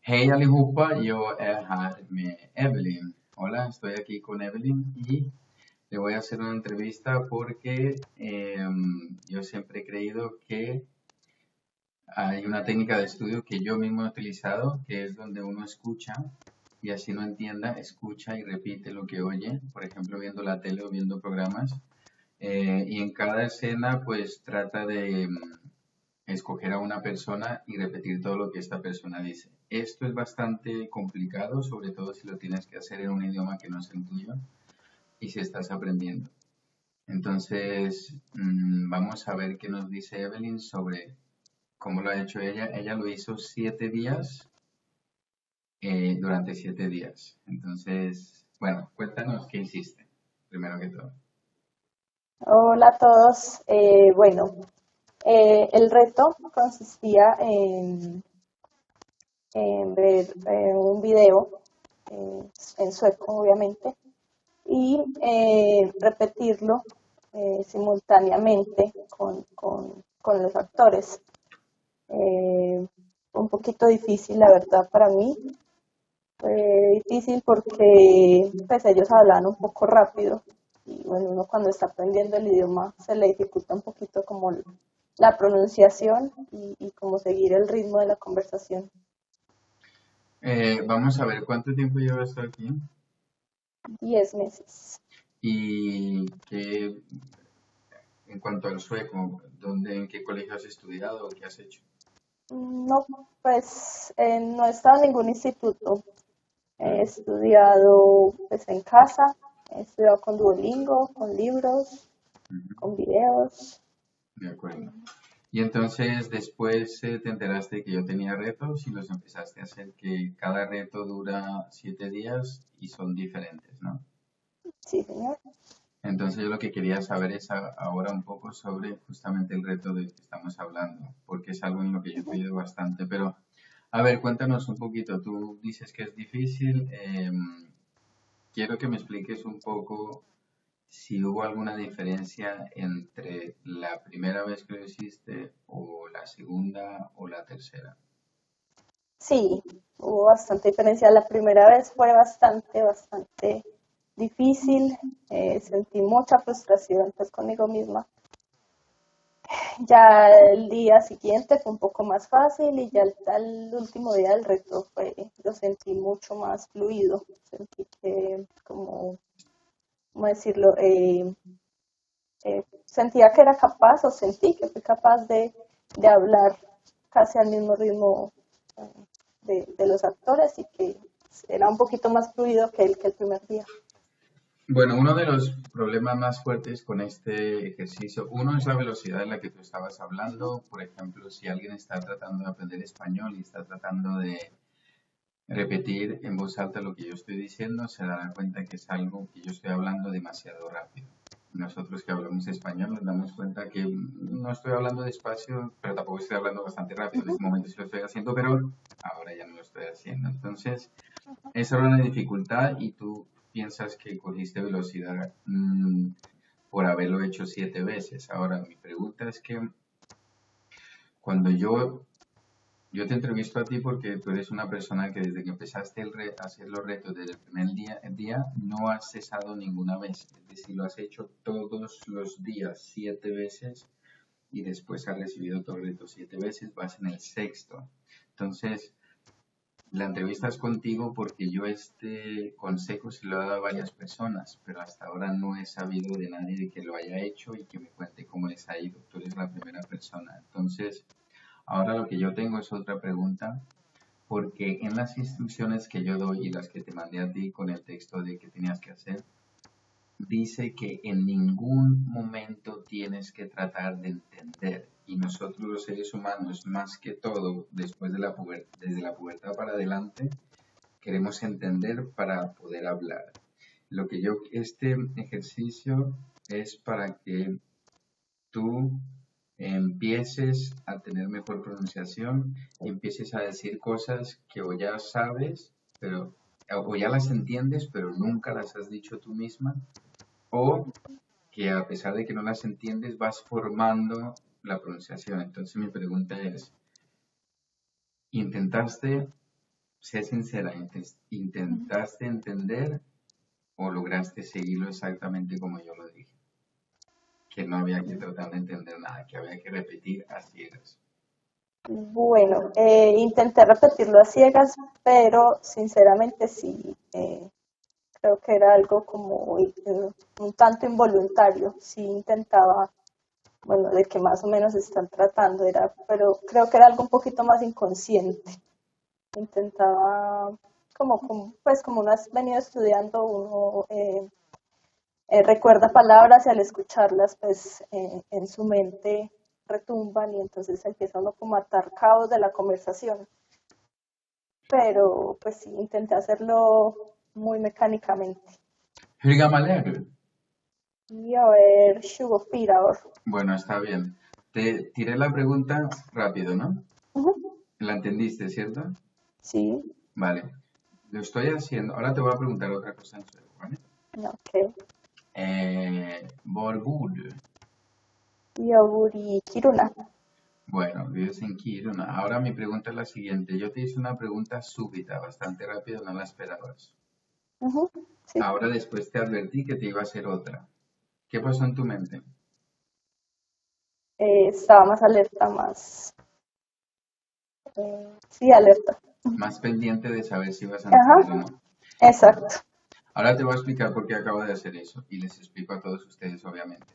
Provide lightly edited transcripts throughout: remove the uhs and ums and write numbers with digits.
Hej allihopa, jag är här med Evelyn. Hola, estoy aquí con Evelyn y le voy a hacer una entrevista porque yo siempre he creído que hay una técnica de estudio que yo mismo he utilizado, que es donde uno escucha y así no entienda, escucha y repite lo que oye, por ejemplo, viendo la tele o viendo programas. Y en cada escena, pues trata de escoger a una persona y repetir todo lo que esta persona dice. Esto es bastante complicado, sobre todo si lo tienes que hacer en un idioma que no es el tuyo y si estás aprendiendo. Entonces, vamos a ver qué nos dice Evelyn sobre cómo lo ha hecho ella. Ella lo hizo 7 días, durante 7 días. Entonces, bueno, cuéntanos qué hiciste, primero que todo. Hola a todos. El reto consistía en ver un video en sueco, obviamente, y repetirlo simultáneamente con los actores. Un poquito difícil, la verdad, para mí. Fue difícil porque pues, ellos hablaban un poco rápido y bueno, uno cuando está aprendiendo el idioma se le dificulta un poquito como la pronunciación y como seguir el ritmo de la conversación. Vamos a ver cuánto tiempo llevas aquí 10 meses. y qué, en cuanto al sueco, en qué colegio has estudiado o qué has hecho? No, pues no he estado en ningún instituto. He Mm, estudiado pues en casa, he estudiado con Duolingo, con libros, ujú, con videos. de acuerdo. Y entonces después te enteraste que yo tenía retos y los empezaste a hacer, que cada reto dura 7 días y son diferentes, ¿no? Sí, señor. Entonces yo lo que quería saber es ahora un poco sobre justamente el reto del que estamos hablando, porque es algo en lo que yo he Ujú. pedido bastante, pero a ver, cuéntanos un poquito, tú dices que es difícil, quiero que me expliques un poco si hubo alguna diferencia entre la primera vez que lo hiciste o la segunda o la tercera. Sí, hubo bastante diferencia. La primera vez fue bastante difícil. Sentí mucha frustración pues conmigo misma. Ya el día siguiente fue un poco más fácil y ya el último día del reto lo sentí mucho más fluido. Sentí que, ¿cómo decirlo? Sentía que era capaz o sentí que fui capaz de hablar casi al mismo ritmo de los actores y que era un poquito más fluido que el primer día. Bueno, uno de los problemas más fuertes con este ejercicio, uno es la velocidad en la que tú estabas hablando. Por ejemplo, si alguien está tratando de aprender español y está tratando de repetir en voz alta lo que yo estoy diciendo, se dará cuenta que es algo que yo estoy hablando demasiado rápido. Nosotros que hablamos español nos damos cuenta que no estoy hablando despacio, pero tampoco estoy hablando bastante rápido. En este momento sí lo estoy haciendo, pero ahora ya no lo estoy haciendo. Entonces, esa era una dificultad y tú piensas que cogiste velocidad, por haberlo hecho 7 veces. Ahora, mi pregunta es que cuando yo te entrevisto a ti porque tú eres una persona que desde que empezaste a hacer los retos desde el día no has cesado ninguna vez. Es decir, lo has hecho todos los días 7 veces y después has recibido todo el reto 7 veces, vas en el sexto. Entonces, la entrevista es contigo porque yo este consejo se lo he dado a varias personas, pero hasta ahora no he sabido de nadie de que lo haya hecho y que me cuente cómo les ha ido. Tú eres la primera persona. Entonces, ahora lo que yo tengo es otra pregunta, porque en las instrucciones que yo doy y las que te mandé a ti con el texto de que tenías que hacer, dice que en ningún momento tienes que tratar de entender. Y nosotros los seres humanos, más que todo, después de desde la pubertad para adelante, queremos entender para poder hablar. Este ejercicio es para que tú empieces a tener mejor pronunciación y empieces a decir cosas que o ya sabes, pero o ya las entiendes, pero nunca las has dicho tú misma, o que a pesar de que no las entiendes, vas formando la pronunciación. Entonces mi pregunta es, ¿intentaste sé sincera, ¿intentaste entender o lograste seguirlo exactamente como yo lo dije? Que no había que tratar de entender nada, que había que repetir a ciegas. Bueno, intenté repetirlo a ciegas, pero sinceramente sí, creo que era algo como un tanto involuntario. Sí intentaba, bueno, de que más o menos están tratando, era, pero creo que era algo un poquito más inconsciente. Intentaba, pues como uno ha venido estudiando, uno recuerda palabras y al escucharlas, pues en su mente retumban y entonces empieza uno como a atar cabos de la conversación. Pero pues sí, intenté hacerlo muy mecánicamente. Hur gammal är du? Jag är 24 år. Bueno, está bien. Te tiré la pregunta rápido, ¿no? Ujú. La entendiste, ¿cierto? Sí, Vale. Lo estoy haciendo. Ahora te voy a preguntar otra cosa en sueco, ¿vale? ok. Var bor du? Jag bor i Kiruna. Bueno, vives en Kiruna. Ahora mi pregunta es la siguiente. Yo te hice una pregunta súbita, bastante rápida, no la esperabas. Ujú, sí. Ahora después te advertí que te iba a hacer otra. ¿Qué pasó en tu mente? Estaba más alerta, más... sí, alerta. Más pendiente de saber si ibas a Ajá, entender o no. Bueno, exacto. ahora te voy a explicar por qué acabo de hacer eso y les explico a todos ustedes, obviamente.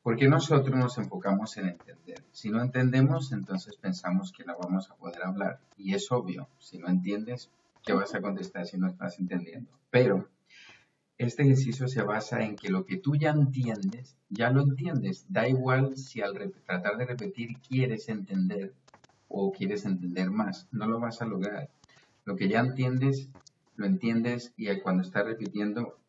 Porque nosotros nos enfocamos en entender. Si no entendemos, entonces pensamos que no vamos a poder hablar. Y es obvio, si no entiendes, ¿qué vas a contestar si no estás entendiendo? Pero este ejercicio se basa en que lo que tú ya entiendes, ya lo entiendes. Da igual si al tratar de repetir quieres entender o quieres entender más. No lo vas a lograr. Lo que ya entiendes, lo entiendes y cuando estás repitiendo,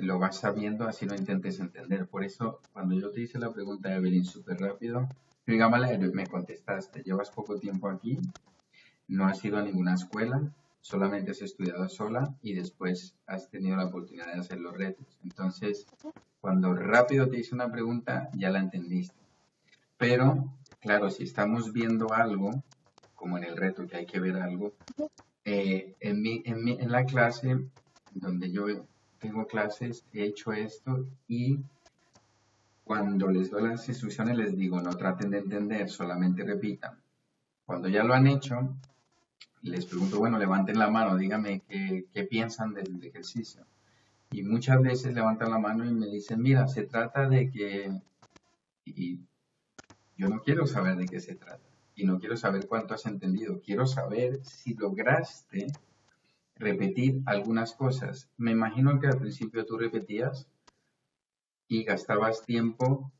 lo vas sabiendo, así no intentes entender. Por eso, cuando yo te hice la pregunta de Evelyn súper rápido, me contestaste, llevas poco tiempo aquí, no has ido a ninguna escuela, solamente has estudiado sola y después has tenido la oportunidad de hacer los retos. Entonces, cuando rápido te hice una pregunta, ya la entendiste. Pero, claro, si estamos viendo algo, como en el reto que hay que ver algo, en la clase donde yo tengo clases, he hecho esto y cuando les doy las instrucciones les digo, no traten de entender, solamente repitan. Cuando ya lo han hecho, les pregunto, bueno, levanten la mano, díganme qué piensan del ejercicio. Y muchas veces levantan la mano y me dicen, mira, se trata de que, y yo no quiero saber de qué se trata, y no quiero saber cuánto has entendido, quiero saber si lograste repetir algunas cosas. Me imagino que al principio tú repetías y gastabas tiempo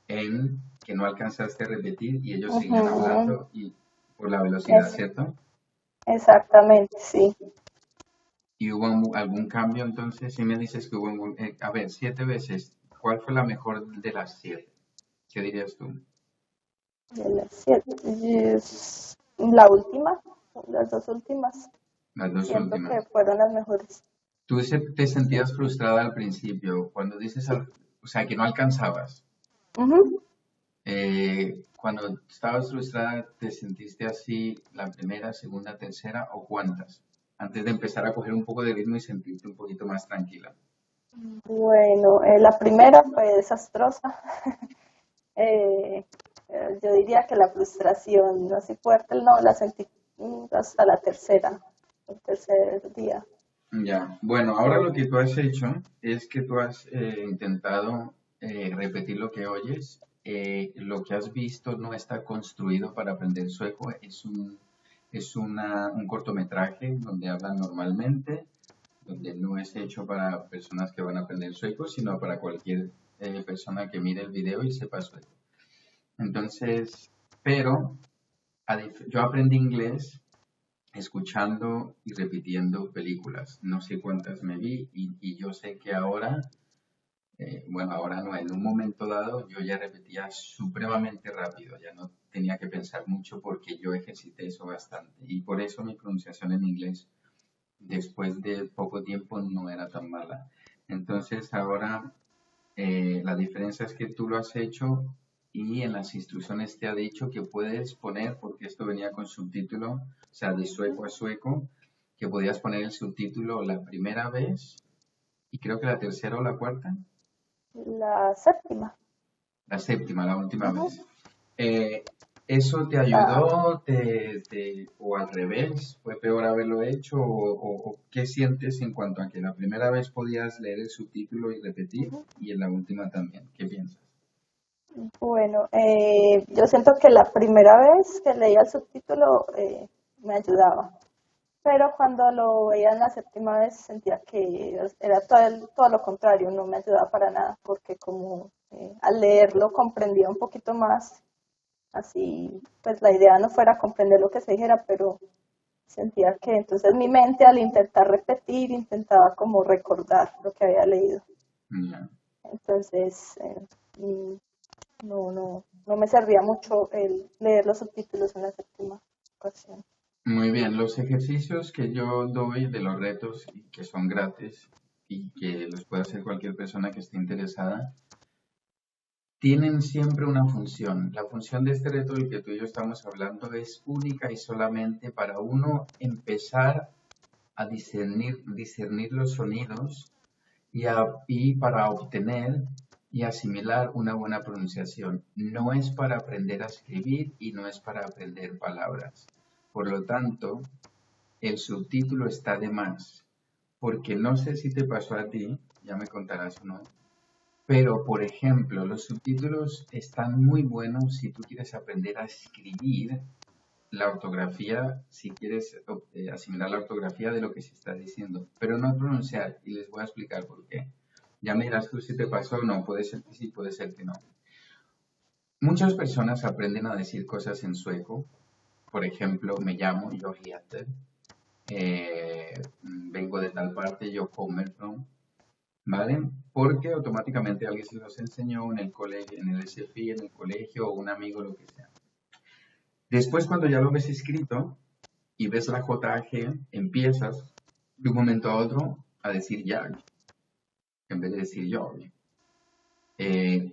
en que no alcanzaste a repetir y ellos seguían Ujú, hablando y por la velocidad, es, ¿cierto? exactamente, sí. ¿Y hubo algún cambio entonces? Si me dices que hubo, a ver, 7 veces, ¿cuál fue la mejor de las 7? ¿Qué dirías tú? De las 7. La última, las dos últimas, Las dos siento que últimas. fueron las mejores. Tú te Sí. sentías frustrada al principio, cuando dices, o sea, que no alcanzabas. Ujú. Cuando estabas frustrada, ¿te sentiste así la primera, segunda, tercera o cuántas? Antes de empezar a coger un poco de ritmo y sentirte un poquito más tranquila. Bueno, la primera fue desastrosa. Eh, yo diría que la frustración así fuerte no la sentí hasta la tercera, el tercer día. Ya, bueno, ahora lo que tú has hecho es que tú has intentado repetir lo que oyes. Lo que has visto no está construido para aprender sueco, un cortometraje donde hablan normalmente, donde no es hecho para personas que van a aprender sueco, sino para cualquier persona que mire el video y sepa sueco. Entonces, pero yo aprendí inglés escuchando y repitiendo películas. No sé cuántas me vi y yo sé que ahora, bueno, ahora no, en un momento dado yo ya repetía supremamente rápido, ya no tenía que pensar mucho porque yo ejercité eso bastante y por eso mi pronunciación en inglés después de poco tiempo no era tan mala. Entonces ahora la diferencia es que tú lo has hecho y en las instrucciones te ha dicho que puedes poner, porque esto venía con subtítulo, o sea, de sueco a sueco, que podías poner el subtítulo la primera vez y creo que la tercera o la cuarta, La séptima. la séptima, la última Ujú. vez. Eh, ¿Eso te Ah, ayudó o al revés? ¿Fue peor haberlo hecho? O qué sientes en cuanto a que la primera vez podías leer el subtítulo y repetir ujú. y en la última también? ¿Qué piensas? Bueno, yo siento que la primera vez que leía el subtítulo me ayudaba, pero cuando lo veía en la séptima vez sentía que era todo lo contrario, no me ayudaba para nada, porque como al leerlo comprendía un poquito más, así pues la idea no fuera comprender lo que se dijera, pero sentía que entonces mi mente al intentar repetir intentaba como recordar lo que había leído. Ya. Entonces mm, no me servía mucho el leer los subtítulos en la séptima ocasión. Muy bien, los ejercicios que yo doy de los retos y que son gratis y que los puede hacer cualquier persona que esté interesada, tienen siempre una función. La función de este reto del que tú y yo estamos hablando es única y solamente para uno empezar a discernir los sonidos y para obtener y asimilar una buena pronunciación. No es para aprender a escribir y no es para aprender palabras. Por lo tanto, el subtítulo está de más, porque no sé si te pasó a ti, ya me contarás o no, pero por ejemplo, los subtítulos están muy buenos si tú quieres aprender a escribir la ortografía, si quieres asimilar la ortografía de lo que se está diciendo, pero no pronunciar, y les voy a explicar por qué. Ya me dirás tú si te pasó o no, puede ser que sí, puede ser que no. Muchas personas aprenden a decir cosas en sueco, por ejemplo, me llamo, yo heter, vengo de tal parte, yo kommer from, ¿vale? Porque automáticamente alguien se los enseñó en el colegio, en el SFI, en el colegio, o un amigo, lo que sea. Después, cuando ya lo ves escrito y ves la JAG, empiezas de un momento a otro a decir jag, en vez de decir yo,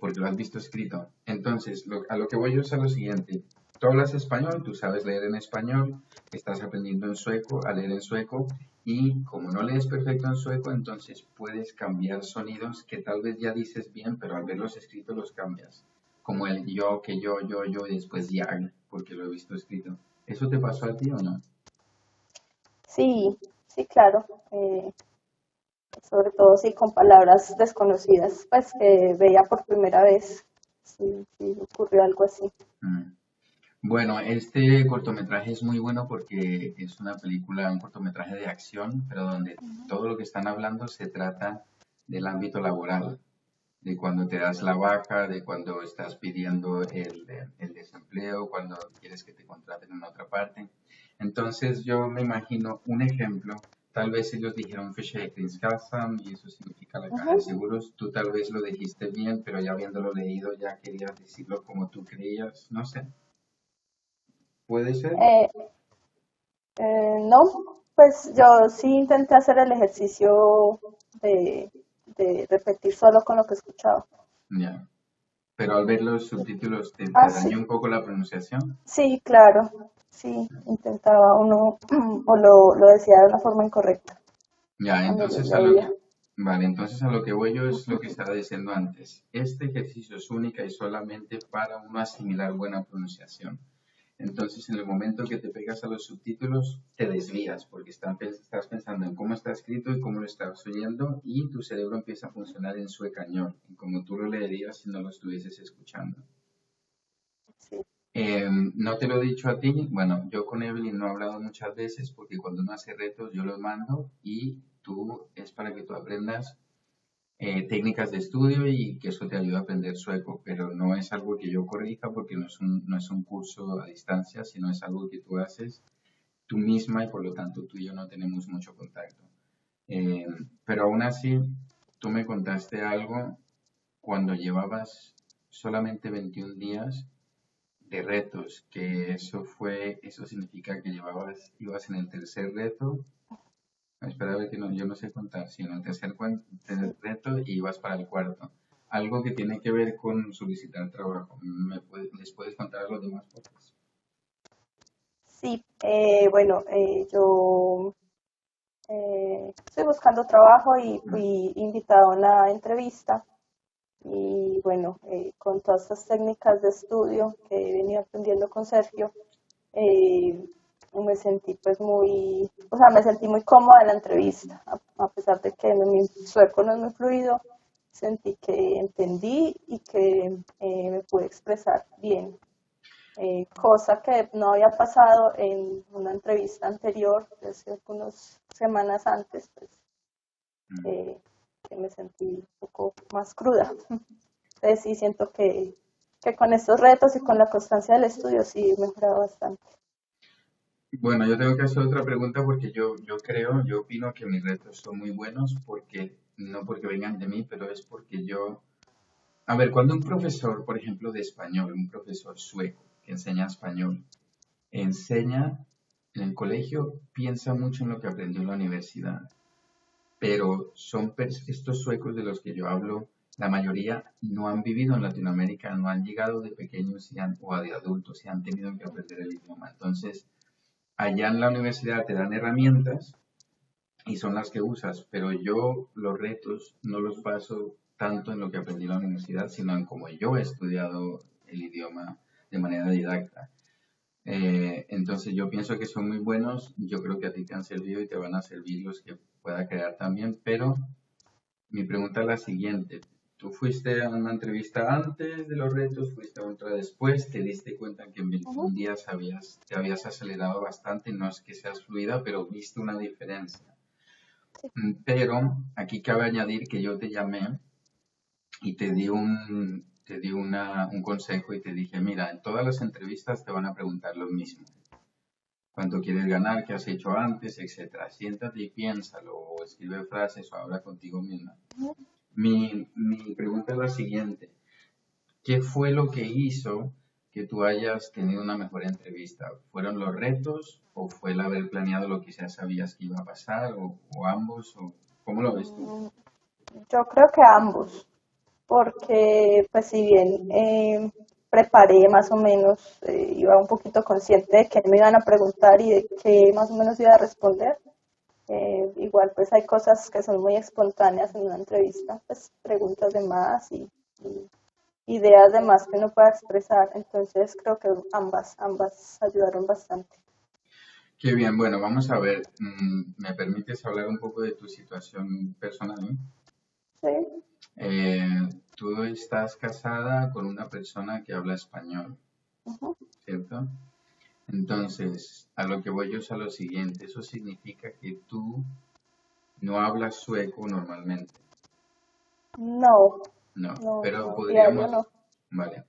porque lo has visto escrito. Entonces, a lo que voy yo es a lo siguiente. Tú hablas español, tú sabes leer en español, estás aprendiendo en sueco, a leer en sueco, y como no lees perfecto en sueco, entonces puedes cambiar sonidos que tal vez ya dices bien, pero al verlos escritos los cambias. Como el yo, que yo, y después jag, porque lo he visto escrito. ¿Eso te pasó a ti o no? Sí, sí, claro. Sobre todo sí con palabras desconocidas, pues que veía por primera vez. Sí, sí, ocurrió algo así. Mm. Bueno, este cortometraje es muy bueno porque es una película, un cortometraje de acción, pero donde todo lo que están hablando se trata del ámbito laboral, de cuando te das la baja, de cuando estás pidiendo el desempleo, cuando quieres que te contraten en otra parte. Entonces yo me imagino un ejemplo, tal vez ellos dijeron Försäkringskassan y eso significa la caja de Ujú. seguros, tú tal vez lo dijiste bien, pero ya habiéndolo leído ya querías decirlo como tú creías, no sé, puede ser. Eh, no, pues yo sí intenté hacer el ejercicio de, de repetir solo con lo que escuchaba. Ya. Pero al ver los subtítulos te Ah, sí, dañó un poco la pronunciación. sí, claro, sí, intentaba uno o lo decía de una forma incorrecta Ya, cuando los entonces leía. vale, entonces a lo que voy yo es lo que estaba diciendo antes. Este ejercicio es única y solamente para uno asimilar buena pronunciación. Entonces, en el momento que te pegas a los subtítulos, te desvías porque estás pensando en cómo está escrito y cómo lo estás oyendo y tu cerebro empieza a funcionar en su español, como tú lo leerías si no lo estuvieses escuchando. Sí. No te lo he dicho a ti, bueno, yo con Evelyn no he hablado muchas veces porque cuando uno hace retos yo los mando y tú es para que tú aprendas técnicas de estudio y que eso te ayude a aprender sueco, pero no es algo que yo corrija porque no es un curso a distancia, sino es algo que tú haces tú misma y por lo tanto tú y yo no tenemos mucho contacto. Eh, pero aún así, tú me contaste algo cuando llevabas solamente 21 días de retos, que eso significa que ibas en el tercer reto. Espera a ver que no, yo no sé contar, si en el tercer Sí. reto y ibas para el cuarto. algo que tiene que ver con solicitar trabajo. ¿Les puedes contar a los demás? Por favor? Sí, bueno, yo estoy buscando trabajo y Mm, fui invitada a una entrevista y bueno, con todas estas técnicas de estudio que he venido aprendiendo con Sergio, eh, me sentí pues muy, o sea, me sentí muy cómoda en la entrevista, a pesar de que mi sueco no es muy fluido, sentí que entendí y que me pude expresar bien, cosa que no había pasado en una entrevista anterior, de hace algunas semanas antes, pues, mm. eh, que me sentí un poco más cruda. Entonces sí siento que con estos retos y con la constancia del estudio sí he mejorado bastante. Bueno, yo tengo que hacer otra pregunta porque yo opino que mis retos son muy buenos porque, no porque vengan de mí, pero es porque yo, a ver, cuando un profesor, por ejemplo, de español, un profesor sueco que enseña español, enseña en el colegio, piensa mucho en lo que aprendió en la universidad, pero estos suecos de los que yo hablo, la mayoría no han vivido en Latinoamérica, no han llegado de pequeños o de adultos y han tenido que aprender el idioma. Entonces, allá en la universidad te dan herramientas y son las que usas, pero yo los retos no los baso tanto en lo que aprendí en la universidad, sino en cómo yo he estudiado el idioma de manera didacta. Entonces yo pienso que son muy buenos, yo creo que a ti te han servido y te van a servir los que pueda crear también, pero mi pregunta es la siguiente. ¿Tú fuiste a una entrevista antes de los retos, fuiste a otra después, te diste cuenta que en Ujú. 21 días te habías acelerado bastante, no es que seas fluida, pero viste una diferencia? Sí. Pero aquí cabe añadir que yo te llamé y te di un consejo y te dije, mira, en todas las entrevistas te van a preguntar lo mismo. ¿Cuánto quieres ganar? ¿Qué has hecho antes? Etcétera. Siéntate y piénsalo o escribe frases o habla contigo misma. Mi pregunta es la siguiente. ¿Qué fue lo que hizo que tú hayas tenido una mejor entrevista? ¿Fueron los retos o fue el haber planeado lo que ya sabías que iba a pasar o ambos? O, ¿cómo lo ves tú? Mm, Yo creo que ambos, porque pues si bien preparé más o menos, iba un poquito consciente de qué me iban a preguntar y de qué más o menos iba a responder. Igual pues hay cosas que son muy espontáneas en una entrevista, pues preguntas de más y ideas de más que uno pueda expresar, entonces creo que ambas ayudaron bastante. Qué bien, bueno, vamos a ver. ¿Me permites hablar un poco de tu situación personal? Sí, Eh, Tú estás casada con una persona que habla español, ujú. ¿cierto? Entonces, a lo que voy yo es a lo siguiente. Eso significa que tú no hablas sueco normalmente. No, No, no, pero no, diario podríamos, no. vale.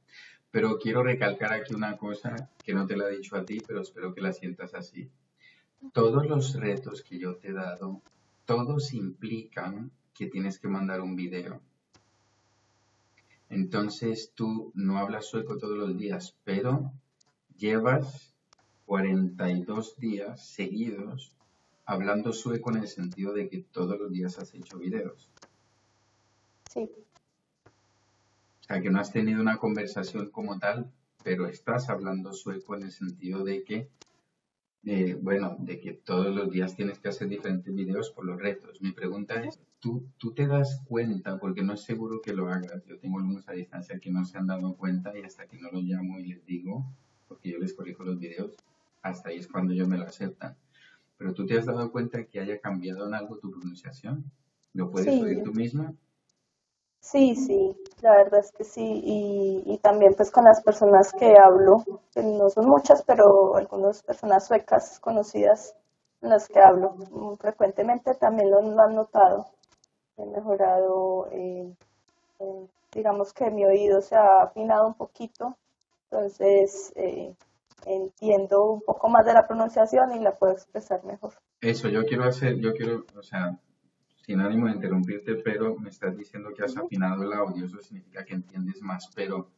Pero quiero recalcar aquí una cosa que no te la he dicho a ti, pero espero que la sientas así. Todos los retos que yo te he dado, todos implican que tienes que mandar un video. Entonces tú no hablas sueco todos los días, pero llevas 42 días seguidos hablando sueco en el sentido de que todos los días has hecho videos. Sí, O sea, que no has tenido una conversación como tal, pero estás hablando sueco en el sentido de que, bueno, de que todos los días tienes que hacer diferentes videos por los retos. Mi pregunta es, ¿tú te das cuenta? Porque no es seguro que lo hagas. Yo tengo algunos a distancia que no se han dado cuenta y hasta que no los llamo y les digo, porque yo les corrijo los videos, hasta ahí es cuando ellos me lo aceptan. Pero tú te has dado cuenta que haya cambiado en algo tu pronunciación. ¿Lo puedes oír sí, tú misma? sí, sí, la verdad es que sí. Y también pues con las personas que hablo, que no son muchas, pero algunas personas suecas conocidas con las que hablo frecuentemente también lo han notado. He mejorado, digamos que mi oído se ha afinado un poquito, entonces entiendo un poco más de la pronunciación y la puedo expresar mejor. Eso, yo quiero, o sea, sin ánimo de interrumpirte, pero me estás diciendo que has Ujú. afinado el audio, eso significa que entiendes más, pero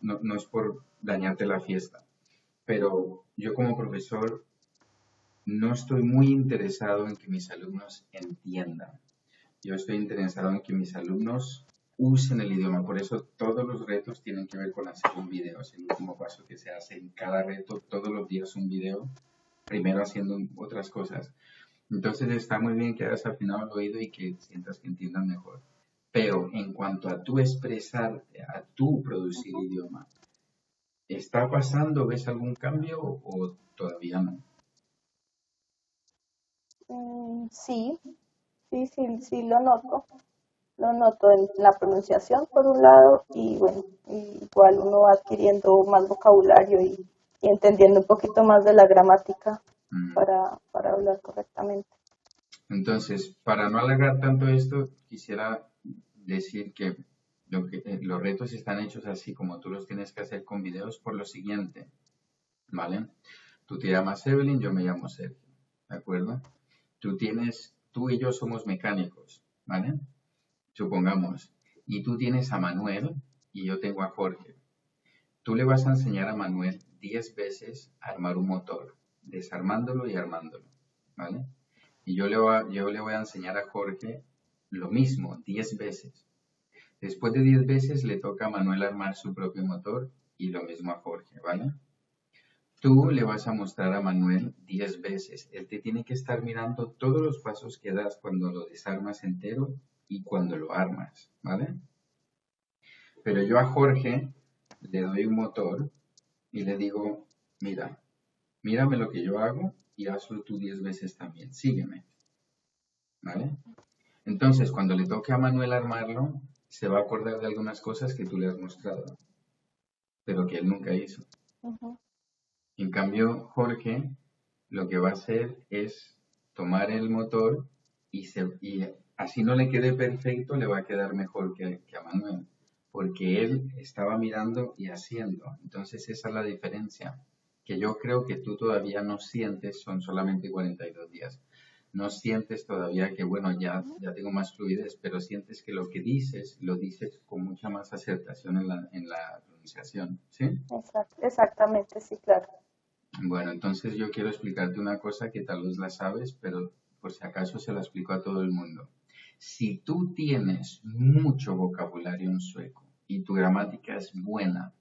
no es por dañarte la fiesta. Pero yo como profesor no estoy muy interesado en que mis alumnos entiendan. Yo estoy interesado en que mis alumnos usen el idioma. Por eso todos los retos tienen que ver con hacer un video. Es el último paso que se hace en cada reto, todos los días un video, primero haciendo otras cosas. Entonces está muy bien que hayas afinado el oído y que sientas que entiendan mejor. Pero en cuanto a tú expresarte, a tú producir idioma, ¿está pasando? ¿Ves algún cambio o todavía no? Sí, sí lo noto. Lo noto en la pronunciación por un lado y bueno, igual uno va adquiriendo más vocabulario y entendiendo un poquito más de la gramática Mm. para hablar correctamente. Entonces, para no alargar tanto esto, quisiera decir que, los retos están hechos así como tú los tienes que hacer con videos por lo siguiente, ¿vale? Tú te llamas Evelyn, yo me llamo Sergio, ¿de acuerdo? Tú y yo somos mecánicos, ¿vale? Supongamos, y tú tienes a Manuel y yo tengo a Jorge. Tú le vas a enseñar a Manuel 10 veces a armar un motor, desarmándolo y armándolo, ¿vale? Y yo le voy a enseñar a Jorge lo mismo, 10 veces. Después de 10 veces le toca a Manuel armar su propio motor y lo mismo a Jorge, ¿vale? Tú le vas a mostrar a Manuel 10 veces. Él te tiene que estar mirando todos los pasos que das cuando lo desarmas entero y cuando lo armas, ¿vale? Pero yo a Jorge le doy un motor y le digo, mira, mírame lo que yo hago y hazlo tú 10 veces también. Sígueme, ¿vale? Entonces, cuando le toque a Manuel armarlo, se va a acordar de algunas cosas que tú le has mostrado, pero que él nunca hizo. Ujú, En cambio, Jorge lo que va a hacer es tomar el motor y así no le quede perfecto, le va a quedar mejor que a Manuel, porque él estaba mirando y haciendo. Entonces, esa es la diferencia, que yo creo que tú todavía no sientes, son solamente 42 días. No sientes todavía que, bueno, ujú. ya tengo más fluidez, pero sientes que lo que dices, lo dices con mucha más acertación en la pronunciación, ¿sí? Exactamente, sí, claro. Bueno, entonces yo quiero explicarte una cosa que tal vez la sabes, pero por si acaso se la explico a todo el mundo. Si tú tienes mucho vocabulario en sueco y tu gramática es buena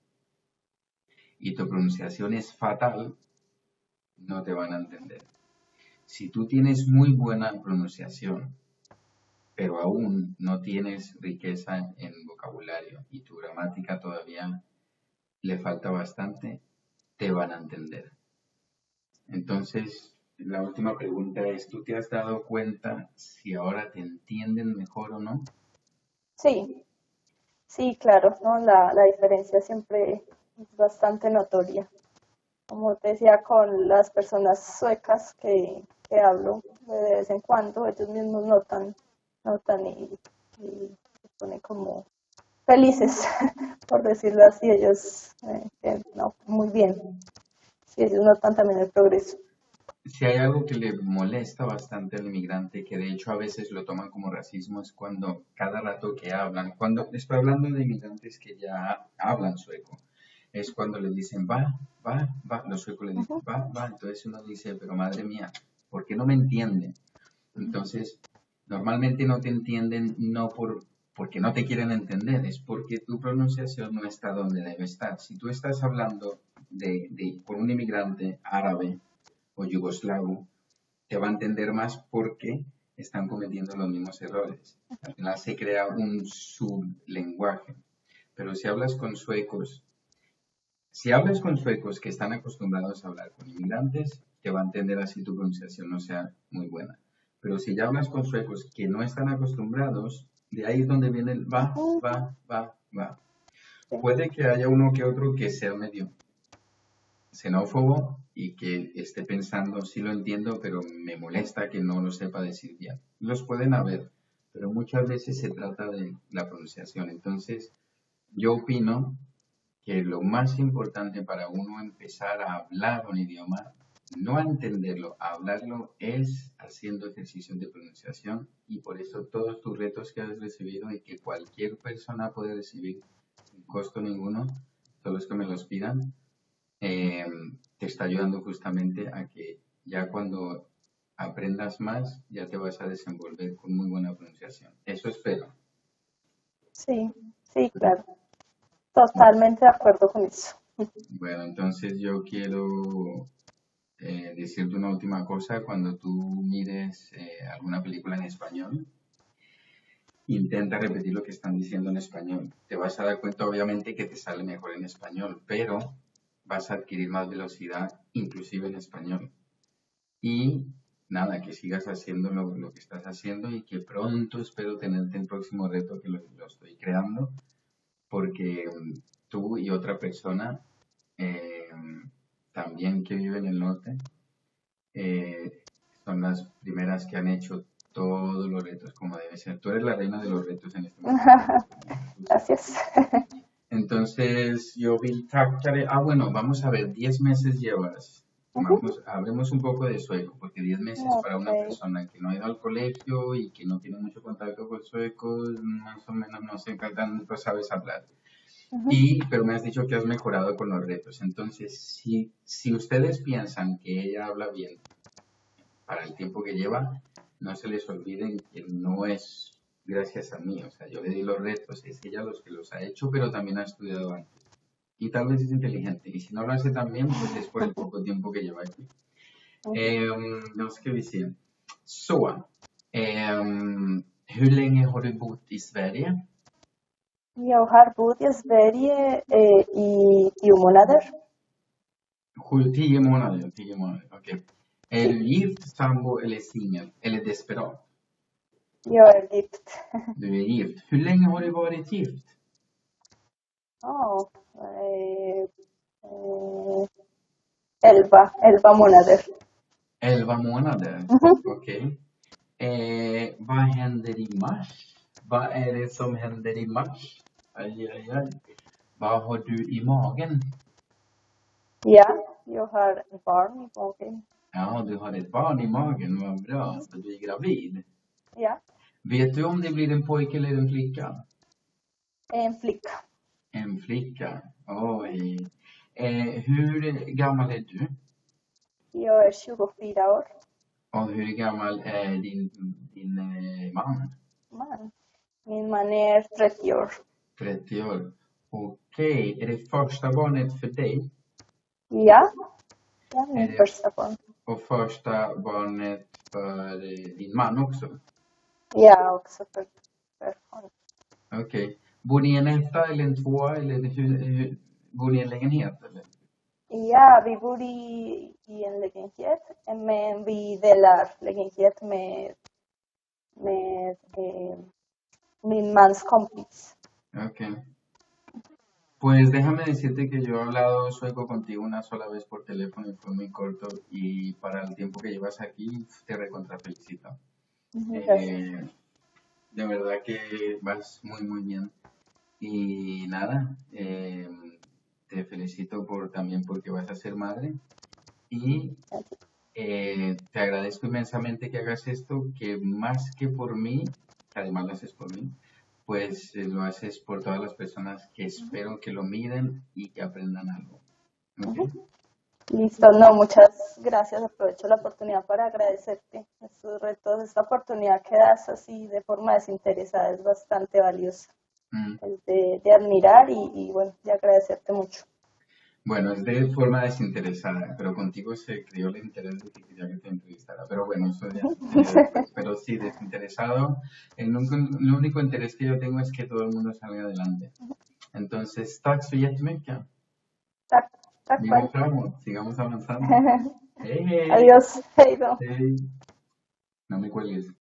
y tu pronunciación es fatal, no te van a entender. Si tú tienes muy buena pronunciación, pero aún no tienes riqueza en vocabulario y tu gramática todavía le falta bastante, te van a entender. Entonces, la última pregunta es, ¿tú te has dado cuenta si ahora te entienden mejor o no? Sí, sí, claro, ¿no? La diferencia siempre es bastante notoria. Como te decía, con las personas suecas que hablo de vez en cuando, ellos mismos notan y se ponen como felices, por decirlo así, ellos, no, muy bien, sí, ellos notan también el progreso. Si hay algo que le molesta bastante al inmigrante, que de hecho a veces lo toman como racismo, es cuando cada rato que hablan, cuando estoy hablando de inmigrantes que ya hablan sueco, es cuando les dicen va, los suecos les dicen Ujú. va, entonces uno dice, pero madre mía, ¿por qué no me entiende? Entonces, normalmente no te entienden no porque no te quieren entender, es porque tu pronunciación no está donde debe estar. Si tú estás hablando con un inmigrante árabe o yugoslavo, te va a entender más porque están cometiendo los mismos errores. Al final se crea un sublenguaje. Pero si hablas con suecos que están acostumbrados a hablar con inmigrantes, te va a entender así tu pronunciación no sea muy buena. Pero si ya hablas con suecos que no están acostumbrados, de ahí es donde viene el Ujú, va. sí, Puede que haya uno que otro que sea medio xenófobo y que esté pensando, sí lo entiendo, pero me molesta que no lo sepa decir bien. Los pueden haber, pero muchas veces se trata de la pronunciación. Entonces, yo opino que lo más importante para uno empezar a hablar un idioma, no a entenderlo, a hablarlo, es haciendo ejercicios de pronunciación y por eso todos tus retos que has recibido y que cualquier persona puede recibir sin costo ninguno, todos los que me los pidan, eh, te está ayudando justamente a que ya cuando aprendas más, ya te vas a desenvolver con muy buena pronunciación. Eso espero. Sí, sí, claro. Totalmente de acuerdo con eso. Bueno, entonces yo quiero decirte una última cosa. Cuando tú mires alguna película en español, intenta repetir lo que están diciendo en español. Te vas a dar cuenta, obviamente, que te sale mejor en español, pero vas a adquirir más velocidad, inclusive en español. Y nada, que sigas haciendo lo que estás haciendo y que pronto espero tenerte el próximo reto que lo estoy creando, porque tú y otra persona eh, también que vive en el norte eh, son las primeras que han hecho todos los retos como debe ser. Tú eres la reina de los retos en este momento. Tú sabes. Gracias. Entonces, yo vi Tactare. Ah, bueno, vamos a ver, 10 meses llevas. Ujú. Vamos, hablemos un poco de sueco, porque 10 meses para Ok. una persona que no ha ido al colegio y que no tiene mucho contacto con suecos, más o menos no sé qué tanto sabes hablar. Ujú. Pero me has dicho que has mejorado con los retos. Entonces, si ustedes piensan que ella habla bien para el tiempo que lleva, no se les olviden que no es gracias a mí. O sea, yo le di los retos, es ella los que los ha hecho, pero también ha estudiado antes. Y tal vez es inteligente. Y si no lo hace tan bien, pues es por el poco tiempo que lleva aquí. Ujú. Då ska vi se. Så, hur länge har du bott i Sverige? Jag har bott i Sverige i 10 månader. 10 månader, 10 månader, okej. Är Sí, du gift, sambo eller singel? Eller desperat? jag är gift. Du är gift. Hur länge har du varit gift? Oh, eh, 11 månader. 11 månader, Ujú. okej. Vad händer i mars? Vad är det som händer i mars? Aj, aj, aj. Vad har du i magen? Ja, jag har barn i magen. Ja, du har ett barn i magen, vad bra. Så du är gravid. Ja, Vet du om det blir en pojke eller en flicka? en flicka. En flicka, oj. Hur gammal är du? Jag är 24 år. Och hur gammal är din man? Man. Min man är 30 år. 30 år. Okej, är det första barnet för dig? Ja, det är Är min det, första barn. och första barnet för din man också? Ja, också för honom. Okej. Bor ni i en etta eller en tvåa? Eller bor ni i en lägenhet? Eller? Ja, vi bor i en lägenhet, men vi delar lägenhet med min mans kompis. Okej. Pues déjame decirte que yo he hablado sueco contigo una sola vez por teléfono y fue muy corto y para el tiempo que llevas aquí te recontra felicito. Gracias. De verdad que vas muy muy bien y nada, te felicito también porque vas a ser madre y te agradezco inmensamente que hagas esto, que más que por mí, que además lo haces por mí, pues lo haces por todas las personas que espero que lo miren y que aprendan algo. ¿Ok? Listo, no, muchas gracias. Aprovecho la oportunidad para agradecerte estos retos, esta oportunidad que das así de forma desinteresada es bastante valiosa. Mm. Es de admirar y bueno, de agradecerte mucho. Bueno, es de forma desinteresada, pero contigo se creó el interés de que quería que te entrevistara. Pero bueno, eso ya después. Pero sí, desinteresado. El único interés que yo tengo es que todo el mundo salga adelante. Entonces, tack så jättemycket. Tack Vi själv. går framåt, sigamos avanzando. Hej, hej. Adiós. Hej då. Hej. No me cuelgues.